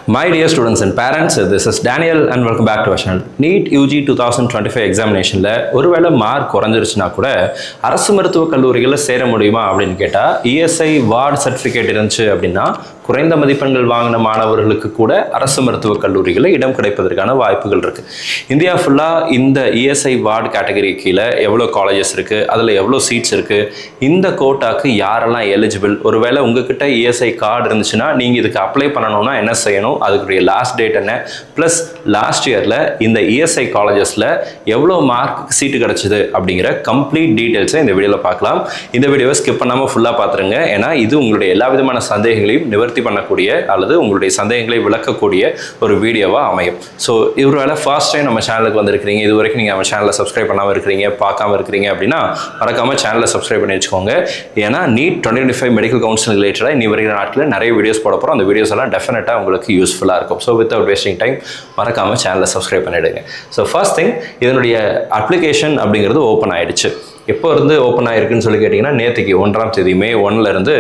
My dear students and parents, this is Daniel and welcome back to our channel. NEET UG 2025 examinationல ஒருவேளை mark குறைஞ்சிருச்சுனா கூட அரசு மருத்துவக் கல்லூரிகள்ல சேர முடியுமா அப்படினு கேட்டா ESI வார்டு சர்டிபிகேட் இருந்துச்சு அப்படினா குறைந்த மதிப்பெண்கள் வாங்கின மாணவர்களுக்கு கூட அரசு மருத்துவக் கல்லூரிகளில் இடம் கிடைப்பதற்கான வாய்ப்புகள் இருக்கு. இந்தியா ஃபுல்லா இந்த ESI வார்டு கேட்டகரி கீழ எவ்வளவு காலேजेस இருக்கு, அதுல எவ்வளவு சீட்ஸ் இருக்கு, இந்த கோட்டாக்கு யாரெல்லாம் எலிஜிபிள், ஒருவேளை உங்ககிட்ட ESI கார்டு இருந்துச்சுனா நீங்க இதுக்கு அப்ளை பண்ணனும்னா என்ன செய்யணும், அதுக்குரிய லாஸ்ட் டேட் என்ன, பிளஸ் லாஸ்ட் இயர்ல இந்த ESI காலேजेसல எவ்வளவு மார்க் சீட் கிடைச்சது அப்படிங்கிற கம்ப்ளீட் டீடைல்ஸ் இந்த வீடியோல பார்க்கலாம். இந்த வீடியோவை ஸ்கிப் பண்ணாம ஃபுல்லா பாத்துருங்க. ஏன்னா இது உங்களுடைய எல்லா விதமான சந்தேகங்களையும் நிவர்த்தி பண்ணக்கூடிய அல்லது உங்களுடைய சந்தேகங்களை விளக்கக்கூடிய ஒரு வீடியோவா அமையும். ஸோ ஒருவேளை ஃபர்ஸ்ட் டைம் நம்ம சேனலுக்கு வந்திருக்கிறீங்க, இது வரைக்கும் நீங்கள் நம்ம சேனலை சப்ஸ்கிரைப் பண்ணாமல் இருக்கிறீங்க, பார்க்காம இருக்கிறீங்க அப்படின்னா மறக்காம சேனலை சப்ஸ்கிரைப் பண்ணி வச்சுக்கோங்க. ஏன்னா NEET 2025 மெடிக்கல் கவுன்சிலிங் ரிலேட்டடாக இனி வருகிற நாட்களில் நிறைய வீடியோஸ் போட போகிறோம். அந்த வீடியோஸ் எல்லாம் டெஃபினட்டாக உங்களுக்கு யூஸ்ஃபுல்லாக இருக்கும். ஸோ வித்தவுட் வேஸ்டிங் டைம் மறக்காம சேனலை சப்ஸ்கிரைப் பண்ணிடுங்க. ஸோ ஃபர்ஸ்ட் திங், இதனுடைய அப்ளிகேஷன் அப்படிங்கிறது ஓப்பன் ஆயிடுச்சு. எப்போ இருந்து ஓப்பன் ஆயிருக்குன்னு சொல்லி கேட்டிங்கன்னா நேற்றுக்கு 1ஆம் தேதி மே 1ல இருந்து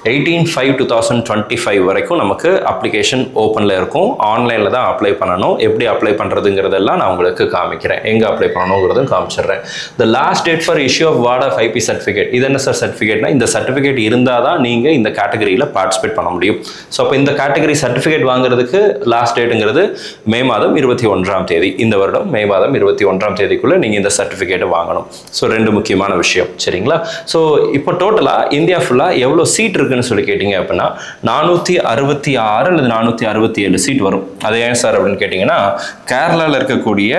18/5/2025 வரைக்கும் நமக்கு அப்ளிகேஷன் ஓப்பனில் இருக்கும். ஆன்லைனில் தான் அப்ளை பண்ணணும். எப்படி அப்ளை பண்ணுறதுங்கிறதெல்லாம் நான் உங்களுக்கு காமிக்கிறேன், எங்கே அப்ளை பண்ணணுங்கிறதும் காமிச்சிடுறேன். The last date for issue of ward of IP certificate, இது என்ன சார் சர்டிஃபிகேட்னா, இந்த சர்டிஃபிகேட் இருந்தால் தான் நீங்கள் இந்த கேட்டகரியில் பார்ட்டிசிபேட் பண்ண முடியும். ஸோ அப்போ இந்த கேட்டகரி சர்டிஃபிகேட் வாங்குறதுக்கு லாஸ்ட் டேட்டுங்கிறது மே மாதம் 21ஆம் தேதி. இந்த வருடம் மே மாதம் 21ஆம் தேதிக்குள்ளே நீங்கள் இந்த சர்டிஃபிகேட்டை வாங்கணும். ஸோ ரெண்டு முக்கியமான விஷயம், சரிங்களா? ஸோ இப்போ டோட்டலா இந்தியா ஃபுல்லா எவ்வளவு சீட் இருக்குன்னு சொல்லி கேட்டீங்க அப்படின்னா 466 அல்லது 467 சீட் வரும். அது ஏன் சார் அப்படின்னு கேட்டீங்கன்னா, கேரளாவில் இருக்கக்கூடிய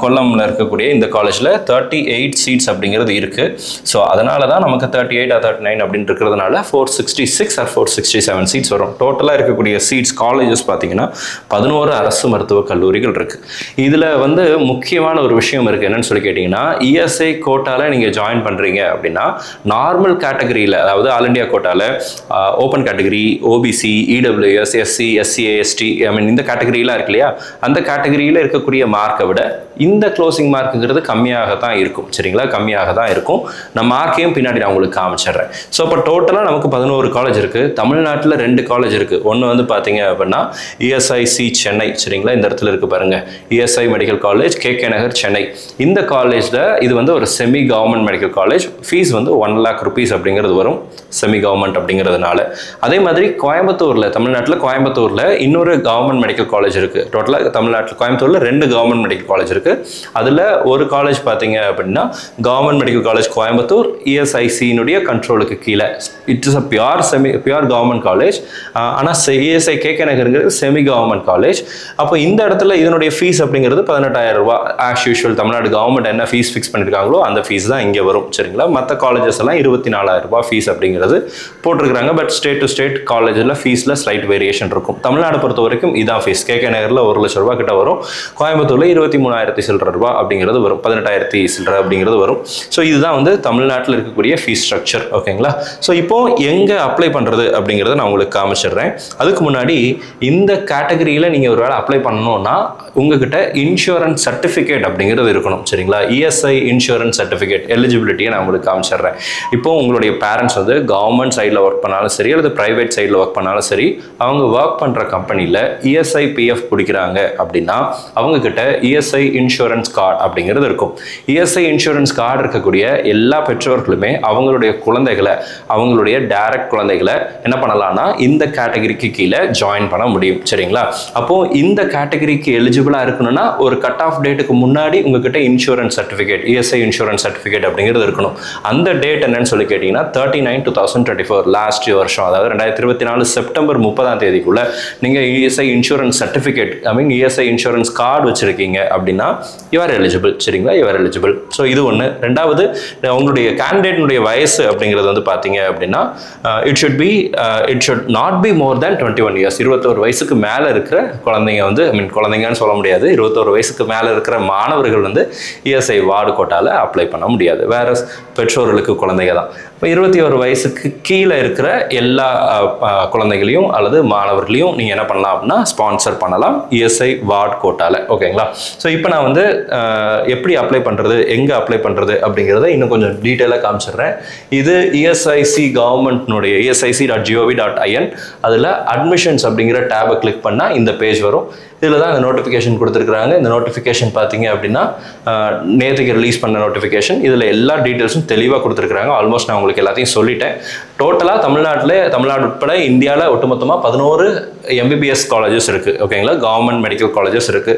கொல்லம்ல இருக்கக்கூடிய இந்த காலேஜ்ல 38 சீட்ஸ் அப்படிங்கிறது இருக்கு. ஸோ அதனால தான் நமக்கு 38 or 39 அப்படின்னு இருக்கிறதுனால 466 or 467 சீட்ஸ் வரும். டோட்டலா இருக்கக்கூடிய சீட்ஸ் காலேஜஸ் பார்த்தீங்கன்னா 11 அரசு மருத்துவக் கல்லூரிகள் இருக்கு. இதுல வந்து முக்கியமான ஒரு விஷயம் இருக்கு. என்னன்னு சொல்லி கேட்டீங்கன்னா, ESI கோட்டால நீங்க ஜாயின் பண்றீங்க அப்படின்னா நார்மல் கேட்டகரியில, அதாவது ஆல் இந்தியா கோட்டால open category, OBC, EWS, SC, SC, ST, இந்த கேட்டகரியெல்லாம் இருக்கு இல்லையா, அந்த கேட்டகரியில இருக்கக்கூடிய மார்க்கை விட இந்த க்ளோசிங் மார்க்குங்கிறது கம்மியாக தான் இருக்கும். சரிங்களா? கம்மியாக தான் இருக்கும். நான் மார்க்கையும் பின்னாடி நான் உங்களுக்கு காமிச்சிடுறேன். ஸோ இப்போ டோட்டலாக நமக்கு 11 காலேஜ் இருக்கு. தமிழ்நாட்டில் 2 காலேஜ் இருக்கு. ஒன்று வந்து பார்த்தீங்க அப்படின்னா ESIC சென்னை, சரிங்களா? இந்த இடத்துல இருக்கு பாருங்க, ESI மெடிக்கல் காலேஜ், KK நகர், சென்னை. இந்த காலேஜ்ல இது வந்து ஒரு semi government medical college. Fees வந்து 1 lakh rupees அப்படிங்கிறது வரும், செமி கவர்மெண்ட் அப்படிங்கிறதுனால. அதே மாதிரி கோயம்புத்தூர்ல, தமிழ்நாட்டில் கோயம்புத்தூர்ல இன்னொரு கவர்மெண்ட் மெடிக்கல் காலேஜ் இருக்கு. டோட்டலாக தமிழ்நாட்டில் கோயம்புத்தூர்ல 2 கவர்மெண்ட் மெடிக்கல் காலேஜ் இருக்கு. அதுல ஒரு காலேஜ் பார்த்தீங்க அப்படின்னா government medical college Coimbatore, ESIC கண்ட்ரோலுக்கு கீழே. It is a pure government college. ஆனால் ESI KK நகருங்கிறது செமி கவர்மெண்ட் காலேஜ். அப்போ இந்த இடத்துல இதனுடைய ஃபீஸ் அப்படிங்கிறது 18,000 ரூபாய். ஆஸ் யூஷுவல் தமிழ்நாடு கவர்மெண்ட் என்ன ஃபீஸ் ஃபிக்ஸ் பண்ணிருக்காங்களோ அந்த ஃபீஸ் தான் இங்கே வரும். சரிங்களா? மற்ற காலேஜஸ் எல்லாம் 24,000 ரூபாய் ஃபீஸ் அப்படிங்கிறது போட்டிருக்கிறாங்க. பட் ஸ்டேட் டு ஸ்டேட் காலேஜில் ஃபீஸில் ஸ்லைட் வேரியேஷன் இருக்கும். தமிழ்நாடு பொறுத்த வரைக்கும் இதான் ஃபீஸ். KK நகரில் 1 லட்சம் ரூபாய் கிட்ட வரும். கோயம்புத்தூர்ல 23,000 சில்லற ரூபாய் அப்படிங்கிறது வரும், 18,000 சில்லற அப்படிங்கிறது வரும். ஸோ இதுதான் வந்து தமிழ்நாட்டில் இருக்கக்கூடிய ஃபீஸ் ஸ்ட்ரக்சர். ஓகேங்களா? ஸோ இப்போ எங்க அப்ளை பண்றது அப்படிங்கிறத நான் உங்களுக்கு காமிச்சிடுறேன். அதுக்கு முன்னாடி இந்த கேட்டகரியில நீங்க ஒரு வேளை அப்ளை பண்ணணும்னா உங்ககிட்ட இன்சூரன்ஸ் சர்டிஃபிகேட் அப்படிங்கிறது இருக்கணும். சரிங்களா? ESI இன்சூரன்ஸ் சர்டிஃபிகேட் எலிஜிபிலிட்டியை நான் உங்களுக்கு காமிச்சிடுறேன். இப்போ உங்களுடைய பேரண்ட்ஸ் வந்து கவர்மெண்ட் சைடில் ஒர்க் பண்ணாலும் சரி அல்லது பிரைவேட் சைடில் ஒர்க் பண்ணாலும் சரி, அவங்க ஒர்க் பண்ற கம்பெனியில் ESI PF பிடிக்கிறாங்க அப்படின்னா அவங்க கிட்ட ESI இன்சூரன்ஸ் கார்டு அப்படிங்கிறது இருக்கும். ESI இன்சூரன்ஸ் கார்டு இருக்கக்கூடிய எல்லா பெற்றோர்களுமே அவங்களுடைய குழந்தைகளை, அவங்களுடைய டைரக்ட் குழந்தைகளை என்ன பண்ணலாம்னா இந்த கேட்டகரிக்கு கீழே ஜாயின் பண்ண முடியும். சரிங்களா? அப்போ இந்த கேட்டகரிக்கு எலிஜிபிளா இருக்கணும்னா ஒரு கட் ஆஃப் டேட்டுக்கு முன்னாடி உங்ககிட்ட insurance certificate, ESI insurance certificate அப்படிங்கிறது இருக்கணும். அந்த டேட் என்னன்னு சொல்லி கேட்டீங்கன்னா 39/2024 லாஸ்ட் வருஷம், அதாவது 2024 செப்டம்பர் 30ஆம் தேதிக்குள்ள நீங்க ESI insurance certificate, ESI insurance card வச்சிருக்கீங்க அப்படின்னா you are eligible. சரிங்களா? you are eligible. ஸோ இது ஒன்று. ரெண்டாவது, உங்களுடைய கேண்டிடேட்னுடைய வயசு அப்படிங்கிறது வந்து பார்த்தீங்க அப்படின்னா it should not be more than 21 years. 21 வயசுக்கு மேலே இருக்கிற குழந்தைங்க வந்து, குழந்தைங்கன்னு சொல்ல முடியாது, 21 வயசுக்கு மேலே இருக்கிற மாணவர்கள் வந்து ESI வார்டு கோட்டால அப்ளை பண்ண முடியாது. வேற பெற்றோர்களுக்கு குழந்தைங்க தான். இப்போ 21 வயசுக்கு கீழே இருக்கிற எல்லா குழந்தைகளையும் அல்லது மாணவர்களையும் நீங்கள் என்ன பண்ணலாம் அப்படின்னா ஸ்பான்சர் பண்ணலாம் ESI வார்டு கோட்டால. ஓகேங்களா? ஸோ இப்போ நான் நான் வந்து எப்படி அப்ளை பண்ணுறது, எங்கே அப்ளை பண்ணுறது அப்படிங்கிறத இன்னும் கொஞ்சம் டீட்டெயிலாக காமிச்சிடுறேன். இது ESIC கவர்மெண்ட்னுடைய esic.gov.in அதில் அட்மிஷன்ஸ் அப்படிங்கிற டேபை கிளிக் பண்ணால் இந்த பேஜ் வரும். இதில் தான் இந்த நோட்டிஃபிகேஷன் கொடுத்துருக்குறாங்க. இந்த நோட்டிஃபிகேஷன் பார்த்தீங்க அப்படின்னா நேற்றுக்கு ரிலீஸ் பண்ண நோட்டிஃபிகேஷன். இதில் எல்லா டீட்டெயில்ஸும் தெளிவாக கொடுத்துருக்குறாங்க. ஆல்மோஸ்ட் நான் உங்களுக்கு எல்லாத்தையும் சொல்லிட்டேன். டோட்டலாக தமிழ்நாடு உட்பட இந்தியாவில் ஒட்டுமொத்தமாக 11 MBBS காலேஜஸ் இருக்குது. ஓகேங்களா, கவர்மெண்ட் மெடிக்கல் காலேஜஸ் இருக்குது.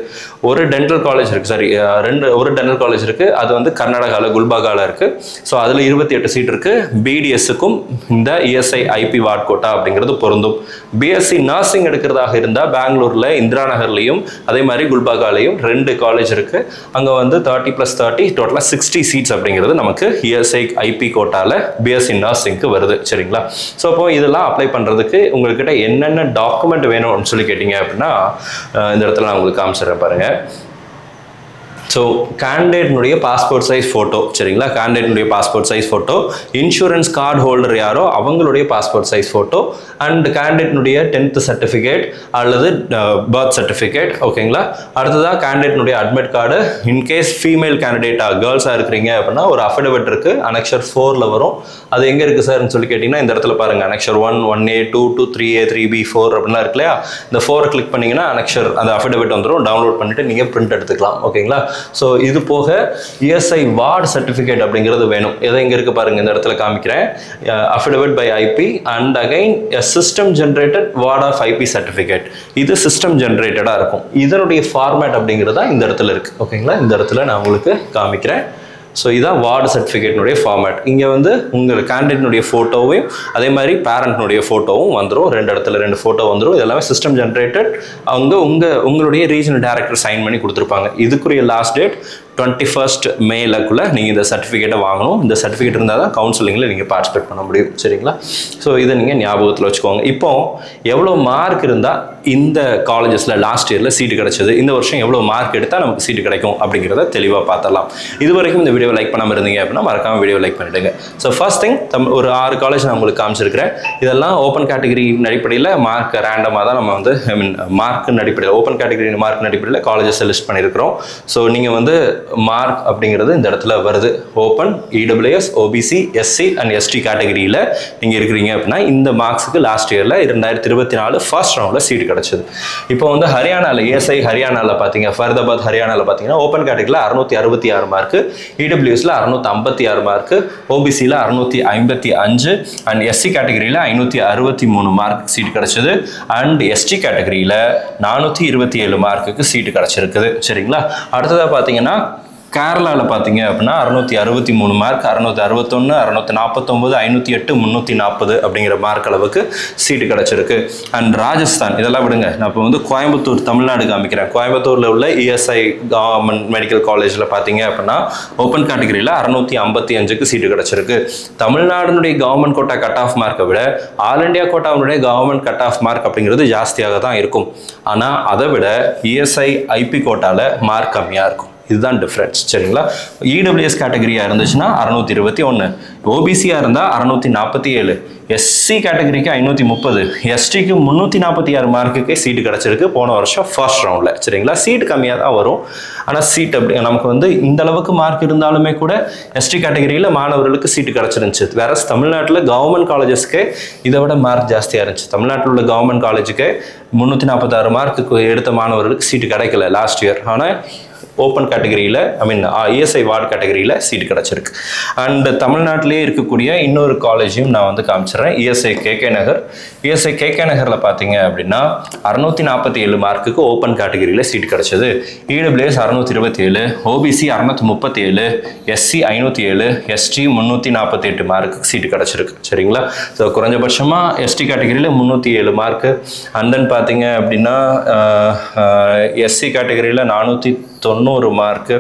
ஒரு டென்டல் காலேஜ் இருக்குது, ஒரு டென்டல் காலேஜ் இருக்குது. அது வந்து கர்நாடகாவில் குல்பாகாவில் இருக்குது. ஸோ அதில் 28 சீட் இருக்குது. BDSக்கும் இந்த ESI IP வார்ட் கோட்டா அப்படிங்கிறது பொருந்தும். BSc நர்சிங் எடுக்கிறதாக இருந்தால் பெங்களூரில் இந்திரா நகர்லையும் அதே மாதிரி குல்பாகாலையும் 2 காலேஜ் இருக்குது. அங்கே வந்து 30+30 டோட்டலாக 60 சீட்ஸ் அப்படிங்கிறது நமக்கு ESI IP கோட்டாவில் BSc நர்சிங்க்கு வருது. சரிங்களா? ஸோ அப்போ இதெல்லாம் அப்ளை பண்ணுறதுக்கு உங்கள்கிட்ட என்னென்ன டாக்குமெண்ட் வேணும்னு சொல்லி கேட்டிங்க அப்படின்னா இந்த இடத்துல நான் உங்களுக்கு காமிச்சிடுறேன் பாருங்கள். ஸோ கேண்டிடேட்னுடைய பாஸ்போர்ட் சைஸ் ஃபோட்டோ, சரிங்களா, கேண்டிடேட்னுடைய passport size photo, insurance card holder யாரோ அவங்களுடைய பாஸ்போர்ட் சைஸ் ஃபோட்டோ, அண்ட் கேண்டிடேட்னுடைய 10th சர்டிஃபிகேட் அல்லது பர்த் சர்டிஃபிகேட். ஓகேங்களா? அடுத்ததாக கேண்டிடேட்னுடைய அட்மிட் கார்டு. இன்கேஸ் ஃபீமேல் கேண்டிடேட்டாக கேர்ள்ஸாக இருக்கிறீங்க அப்படின்னா ஒரு அஃபிடவிட் இருக்குது, அனெக்சர் 4ல் வரும். அது எங்கே இருக்குது சார்னு சொல்லி கேட்டிங்கன்னா இந்த இடத்துல பாருங்கள், அனெக்சர் 1, 1A, 2, 2, 3A, 3B, 4 அப்படின்லாம் இருக்கு இல்லையா? இந்த 4 கிளிக் பண்ணிங்கன்னா அனெக்சர் அந்த அஃபிடவிட் வந்துடும். டவுன்லோட் பண்ணிவிட்டு நீங்கள் பிரிண்ட் எடுத்துக்கலாம். ஓகேங்களா? ஸோ இது போக ESI வார்டு சர்டிஃபிகேட் அப்படிங்கிறது வேணும். எதை இங்கே இருக்குது பாருங்கள், இந்த இடத்துல காமிக்கிறேன். Affidavit by IP and again system generated ward of IP certificate. இது சிஸ்டம் ஜென்ரேட்டடாக இருக்கும். இதனுடைய ஃபார்மேட் அப்படிங்கிறது தான் இந்த இடத்துல இருக்குது. ஓகேங்களா? இந்த இடத்துல நான் உங்களுக்கு காமிக்கிறேன். ஸோ இதான் வார்டு சர்டிஃபிகேட்னுடைய ஃபார்மேட். இங்கே வந்து உங்கள் கேண்டிடேட்னுடைய ஃபோட்டோவையும் அதே மாதிரி பேரண்ட்னுடைய ஃபோட்டோவும் வந்துடும். 2 இடத்துல 2 ஃபோட்டோ வந்துடும். இதெல்லாமே சிஸ்டம் ஜென்ரேட்டட். உங்களுடைய ரீஜனல் டைரக்டர் சைன் பண்ணி கொடுத்துருப்பாங்க. இதுக்குரிய லாஸ்ட் டேட் 21st மேலக்குள்ளே நீங்கள் இந்த சர்டிஃபிகேட்டை வாங்கணும். இந்த சர்டிஃபிகேட் இருந்தால் தான் கவுன்சிலிங்கில் நீங்கள் பார்ட்டிசிபேட் பண்ண முடியும். சரிங்களா? ஸோ இதை நீங்கள் ஞாபகத்தில் வச்சுக்கோங்க. இப்போ எவ்வளோ மார்க் இருந்தால் இந்த காலேஜஸில் லாஸ்ட் இயரில் சீட்டு கிடைச்சது, இந்த வருஷம் எவ்வளோ மார்க் எடுத்தால் நமக்கு சீட்டு கிடைக்கும் அப்படிங்கிறத தெளிவாக பார்த்தலாம். இது வரைக்கும் இந்த வீடியோ லைக் பண்ணாமல் இருந்தீங்க அப்படின்னா மறக்காமல் வீடியோ லைக் பண்ணிவிடுங்க. ஸோ ஃபர்ஸ்ட் திங், ஒரு 6 காலேஜ் நான் உங்களுக்கு காமிச்சிருக்கிறேன். இதெல்லாம் ஓப்பன் கேட்டகரி அடிப்படையில் மார்க் ரேண்டமாக தான் நம்ம வந்து மார்க்கின் அடிப்படையில் ஓப்பன் கேட்டகரி மார்க்கின் அடிப்படையில் காலேஜஸ் லிஸ்ட் பண்ணியிருக்கிறோம். ஸோ நீங்கள் வந்து மார்க் அப்படிங்கிறது இந்த இடத்துல வருது. Open, EWS, OBC, SC and ST கேட்டகரியில் நீங்கள் இருக்கிறீங்க அப்படின்னா இந்த மார்க்ஸுக்கு லாஸ்ட் இயரில் 2024 ஃபர்ஸ்ட் ரவுண்டில் சீட் கிடச்சிது. இப்போ வந்து ஹரியானாவில் ESI ஹரியானாவில் பார்த்தீங்க, ஃபரிதாபாத் ஹரியானாவில் பார்த்தீங்கன்னா ஓப்பன் கேட்டகரியில் 666 மார்க்கு, EWSல 656 மார்க்கு, OBCயில் 655 அண்ட் SC கேட்டகரியில் 563 மார்க் சீட் கிடச்சிது. அண்ட் ST கேட்டகரியில் 427 மார்க்குக்கு சீட்டு கிடச்சிருக்குது. சரிங்களா? அடுத்ததாக பார்த்தீங்கன்னா கேரளாவில் பார்த்தீங்க அப்படின்னா 663 மார்க், 661, 649, 508, 340 அப்படிங்கிற மார்க் அளவுக்கு சீட்டு கிடச்சிருக்கு. அண்ட் ராஜஸ்தான் இதெல்லாம் விடுங்க, நான் இப்போ வந்து கோயம்புத்தூர் தமிழ்நாடு காமிக்கிறேன். கோயம்புத்தூரில் உள்ள ESI கவர்மெண்ட் மெடிக்கல் காலேஜில் பார்த்தீங்க அப்படின்னா ஓப்பன் கேட்டகரியில் 655க்கு சீட்டு கிடச்சிருக்கு. தமிழ்நாடுனுடைய கவர்மெண்ட் கோட்டா கட் ஆஃப் மார்க்கை விட ஆல் இண்டியா கோட்டாவுடைய கவர்மெண்ட் கட் ஆஃப் மார்க் அப்படிங்கிறது ஜாஸ்தியாக தான் இருக்கும். ஆனால் அதை விட ESI IP கோட்டாவில் மார்க் கம்மியாக இருக்கும். இதுதான் டிஃப்ரென்ஸ். சரிங்களா? EWS கேட்டகரியாக இருந்துச்சுன்னா 621, OBCயாக இருந்தால் 647, SC கேட்டகரிக்கு 530, STக்கு 346 மார்க்குக்கே சீட்டு கிடச்சிருக்கு போன வருஷம் ஃபர்ஸ்ட் ரவுண்டில். சரிங்களா? சீட்டு கம்மியாக தான் வரும். ஆனால் சீட் அப்படி நமக்கு வந்து இந்த அளவுக்கு மார்க் இருந்தாலுமே கூட ST கேட்டகரியில் மாணவர்களுக்கு சீட்டு கிடச்சிருந்துச்சு. வேற தமிழ்நாட்டில் கவர்மெண்ட் காலேஜஸ்க்கு இதை விட மார்க் ஜாஸ்தியாக இருந்துச்சு. தமிழ்நாட்டில் உள்ள கவர்மெண்ட் காலேஜுக்கு 346 மார்க்குக்கு எடுத்த மாணவர்களுக்கு சீட்டு கிடைக்கல லாஸ்ட் இயர். ஆனால் ஓப்பன் கேட்டகரியில் ESI வார்டு கேட்டகரியில் சீட்டு கிடச்சிருக்கு. அண்ட் தமிழ்நாட்டிலேயே இருக்கக்கூடிய இன்னொரு காலேஜையும் நான் வந்து காமிச்சிடுறேன். ESI KK நகர். ESI KK நகரில் பார்த்தீங்க அப்படின்னா 647 மார்க்குக்கு ஓப்பன் கேட்டகரியில் சீட்டு கிடச்சிது. EWS 627, OBC 637, SC 507, ST 348 மார்க்குக்கு சீட்டு கிடச்சிருக்கு. சரிங்களா? ஸோ குறைஞ்சபட்சமாக ST கேட்டகரியில் 307 மார்க்கு. அண்ட் தென் பார்த்தீங்க அப்படின்னா SC கேட்டகரியில் 490 மார்க்கு.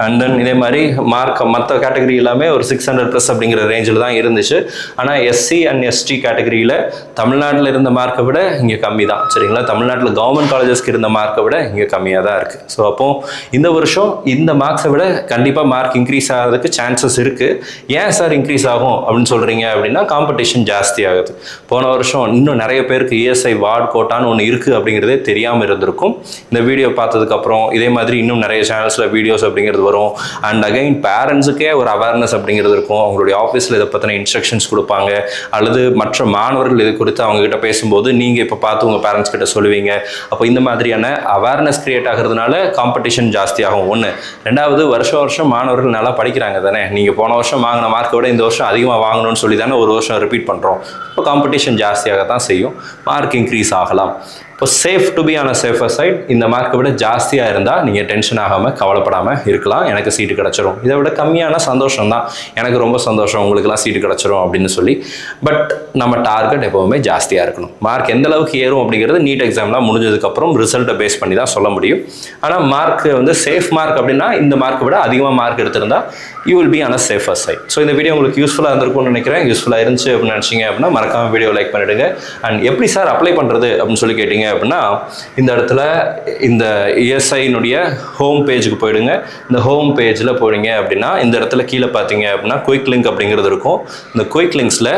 அண்ட் தென் இதே மாதிரி மார்க் மற்ற கேட்டகரி எல்லாமே ஒரு 600+ அப்படிங்கிற ரேஞ்சில் தான் இருந்துச்சு. ஆனால் SC அண்ட் ST கேட்டகரியில் தமிழ்நாட்டில் இருந்த மார்க்கை விட இங்கே கம்மி தான். சரிங்களா? தமிழ்நாட்டில் கவர்மெண்ட் காலேஜஸ்க்கு இருந்த மார்க்கை விட இங்கே கம்மியாக தான் இருக்குது. ஸோ அப்போது இந்த வருஷம் இந்த மார்க்ஸை விட கண்டிப்பாக மார்க் இன்க்ரீஸ் ஆகிறதுக்கு சான்சஸ் இருக்குது. ஏன் சார் இன்க்ரீஸ் ஆகும் அப்படின்னு சொல்கிறீங்க அப்படின்னா காம்படிஷன் ஜாஸ்தி ஆகுது. போன வருஷம் இன்னும் நிறைய பேருக்கு ESI வார்டு கோட்டான்னு ஒன்று இருக்குது அப்படிங்கிறதே தெரியாமல் இருந்திருக்கும். இந்த வீடியோ பார்த்ததுக்கப்புறம் இதே மாதிரி இன்னும் இன்னும் நிறைய சேனல்ஸில் வீடியோஸ் அப்படிங்கிறது வரும். அண்ட் அகைன் பேரண்ட்ஸுக்கே ஒரு அவேர்னஸ் அப்படிங்கிறது இருக்கும். அவங்களுடைய ஆஃபீஸில் இதை பற்றின இன்ஸ்ட்ரக்ஷன்ஸ் கொடுப்பாங்க, அல்லது மற்ற மாணவர்கள் இது குறித்து அவங்ககிட்ட பேசும்போது நீங்கள் இப்போ பார்த்து உங்கள் பேரண்ட்ஸ் கிட்ட சொல்லுவீங்க. அப்போ இந்த மாதிரியான அவேர்னஸ் கிரியேட் ஆகிறதுனால காம்படிஷன் ஜாஸ்தியாகும். ஒன்று. ரெண்டாவது, வருஷம் வருஷம் மாணவர்கள் நல்லா படிக்கிறாங்க தானே. நீங்கள் போன வருஷம் வாங்கின மார்க்கை விட இந்த வருஷம் அதிகமாக வாங்கணும்னு சொல்லி தானே ஒரு வருஷம் ரிப்பீட் பண்ணுறோம். இப்போ காம்படிஷன் ஜாஸ்தியாக தான் செய்யும், மார்க் இன்க்ரீஸ் ஆகலாம். இப்போ safe to be on a safer side, இந்த மார்க்கை விட ஜாஸ்தியாக இருந்தால் நீங்கள் டென்ஷன் ஆகாமல் கவலைப்படாமல் இருக்கலாம். எனக்கு சீட்டு கிடச்சிரும். இதை விட கம்மியான சந்தோஷம் தான், எனக்கு ரொம்ப சந்தோஷம் உங்களுக்குலாம் சீட்டு கிடச்சிரும் அப்படின்னு சொல்லி. பட் நம்ம டார்கெட் எப்போவுமே ஜாஸ்தியாக இருக்கணும். மார்க் எந்த அளவுக்கு ஏறும் அப்படிங்கிறது நீட் எக்ஸாம்லாம் முடிஞ்சதுக்கப்புறம் ரிசல்ட்டை பேஸ் பண்ணி தான் சொல்ல முடியும். ஆனால் மார்க் வந்து சேஃப் மார்க் அப்படின்னா இந்த மார்க்கை விட அதிகமாக மார்க் எடுத்திருந்தா you will be on a safer side. So இந்த வீடியோ உங்களுக்கு யூஸ்ஃபுல்லாக இருந்திருக்கும்னு நினைக்கிறேன். யூஸ்ஃபுல்லாக இருந்துச்சு அப்படின்னு நினச்சிங்க அப்படின்னா மறக்காமல் வீடியோ லைக் பண்ணிவிடுங்க. அண்ட் எப்படி சார் அப்ளை பண்ணுறது அப்படின்னு சொல்லி கேட்டிங்க அப்படின்னா, இந்த இடத்துல இந்த ESIனுடைய ஹோம் பேஜுக்கு போயிடுங்க. இந்த ஹோம் பேஜில் போயிடுங்க அப்படின்னா இந்த இடத்துல கீழே பார்த்தீங்க அப்படின்னா குயிக் லிங்க் அப்படிங்கிறது இருக்கும். இந்த குயிக் லிங்க்ஸில்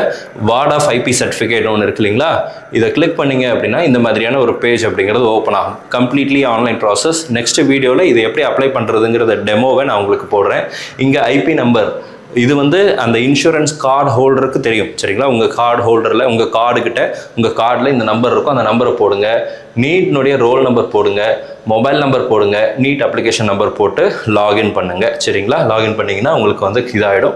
வார்ட் ஆஃப் IP சர்டிஃபிகேட் ஒன்று இருக்கு இல்லைங்களா, இதை கிளிக் பண்ணிங்க அப்படின்னா இந்த மாதிரியான ஒரு பேஜ் அப்படிங்கிறது ஓப்பன் ஆகும். Completely online process. நெக்ஸ்ட் வீடியோவில் இதை எப்படி அப்ளை பண்ணுறதுங்கிறத டெமோவை நான் உங்களுக்கு போடுறேன். இங்கே IP நம்பர், இது வந்து அந்த இன்சூரன்ஸ் கார்டு ஹோல்டருக்கு தெரியும் சரிங்களா. உங்கள் கார்டு ஹோல்டரில் உங்கள் கார்டுக்கிட்ட உங்கள் கார்டில் இந்த நம்பர் இருக்கும், அந்த நம்பரை போடுங்க. நீட்னுடைய ரோல் நம்பர் போடுங்க, மொபைல் நம்பர் போடுங்க, நீட் அப்ளிகேஷன் நம்பர் போட்டு லாகின் பண்ணுங்கள் சரிங்களா. லாகின் பண்ணிங்கன்னா உங்களுக்கு வந்து இதாகிடும்.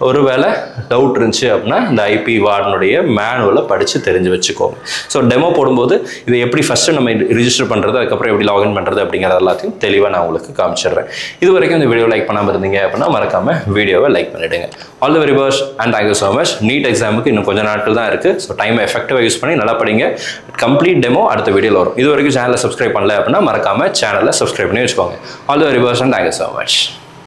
ஒருவேளை டவுட் இருந்துச்சு அப்படின்னா இந்த IP வார்டனுடைய மேனுவலை படித்து தெரிஞ்சு வச்சுக்கோங்க. ஸோ டெமோ போடும்போது இதை எப்படி ஃபஸ்ட்டு நம்ம ரிஜிஸ்டர் பண்ணுறது, அதுக்கப்புறம் எப்படி லாகின் பண்ணுறது அப்படிங்கிறது எல்லாத்தையும் தெளிவாக நான் உங்களுக்கு காமிச்சிடுறேன். இது வரைக்கும் இந்த வீடியோ லைக் பண்ணாமல் இருந்தீங்க அப்படின்னா மறக்காமல் வீடியோவை லைக் பண்ணிவிடுங்க. All the very best and thank you so much. NEET எக்ஸாமுக்கு இன்னும் கொஞ்சம் நாட்கள் தான் இருக்குது. ஸோ டைமை எஃபெக்டிவாக யூஸ் பண்ணி நல்லா படிங்க. கம்ப்ளீட் டெமோ அடுத்த வீடியோவில் வரும். இது வரைக்கும் சேனலை சப்ஸ்கிரைப் பண்ணல அப்படின்னா மறக்காமல் சேனலை சப்ஸ்கிரைப் பண்ணி வச்சுக்கோங்க. All the very best and thank you so much.